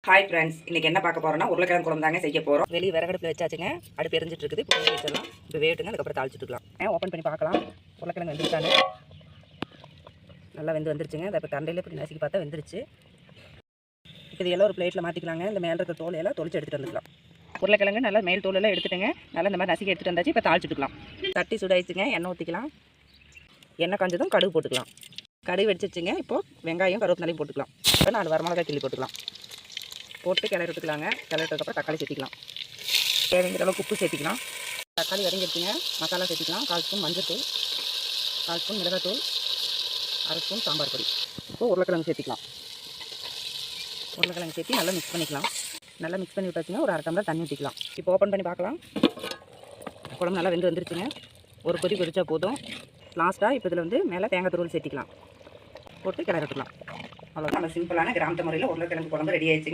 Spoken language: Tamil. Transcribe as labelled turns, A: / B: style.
A: ஹாய் ஃப்ரெண்ட்ஸ், இன்றைக்கி என்ன பார்க்க போகிறோன்னா உருளைக்கிழங்கு குழம்பு தாங்க செய்ய போகிறோம். வெளியே விறகடுப்பில் வச்சாச்சுங்க. அடுப்பு எரிஞ்சிட்டு இருக்குது. இப்போ வச்சிடலாம். இப்போ வேட்டுங்க, அதுக்கப்புறம் தாளிச்சுட்டுக்கலாம். ஓப்பன் பண்ணி பார்க்கலாம். உருளைக்கிழங்கு வெந்துருச்சாங்க. நல்லா வந்துருச்சுங்க. அதை இப்போ தண்டையில் இப்படி நசுக்கி பார்த்தா வெந்துருச்சு. இப்போ இது எல்லாம் ஒரு பிளேட்டில் மாற்றிக்கலாங்க. இந்த மேலே இருக்க தோல் எல்லாம் தொளிச்சு எடுத்துகிட்டு வந்துக்கலாம். உருளைக்கிழங்கு நல்லா மேல் தோல் எல்லாம் எடுத்துட்டுங்க. நல்லா இந்த மாதிரி நசுக்கி எடுத்துகிட்டு வந்தாச்சு. இப்போ தாளிச்சுட்டுக்கலாம். தட்டி சுடாயிடுச்சுங்க. எண்ணெய் ஊற்றிக்கலாம். எண்ணெய் காஞ்சதும் கடுகு போட்டுக்கலாம். கடுகு வெடிச்சிச்சுங்க. இப்போது வெங்காயம் கருவேப்பிலையும் போட்டுக்கலாம். இப்போ 4 வரமிளகாய் கிள்ளி போட்டுக்கலாம். போட்டு கிளறி விட்டுக்கலாங்க. கிளறிட்டதுக்கப்புறம் தக்காளி சேர்த்திக்கலாம். தேவைங்கிற அளவுக்கு உப்பு சேர்த்திக்கலாம். தக்காளி வதங்கிடுச்சுங்க. மசாலா சேர்த்திக்கலாம். 1/4 ஸ்பூன் மஞ்சள்தூள், 1/4 ஸ்பூன் மிளகாத்தூள், 1/2 ஸ்பூன் சாம்பார் பொடி. இப்போது உருளைக்கிழங்கு சேர்த்திக்கலாம். உருளைக்கிழங்கு சேர்த்து நல்லா மிக்ஸ் பண்ணிக்கலாம். நல்லா மிக்ஸ் பண்ணி விட்டாச்சுங்க. ஒரு 1/2 டம்ளர் தண்ணி ஊற்றிக்கலாம். இப்போ ஓப்பன் பண்ணி பார்க்கலாம். குழம்பு நல்லா வந்துருச்சுங்க. ஒரு கொதி கொதிச்சா போதும். லாஸ்ட்டாக இப்போ இதில் மேலே தேங்காய் துருவல் சேர்த்திக்கலாம். போட்டு கிளறி விட்டுக்கலாம். அவ்வளோதான். நம்ம சிம்பிளான கிராமத்து முறையில் உருளைக்கிழங்கு குழம்பு ரெடி ஆயிடுச்சு.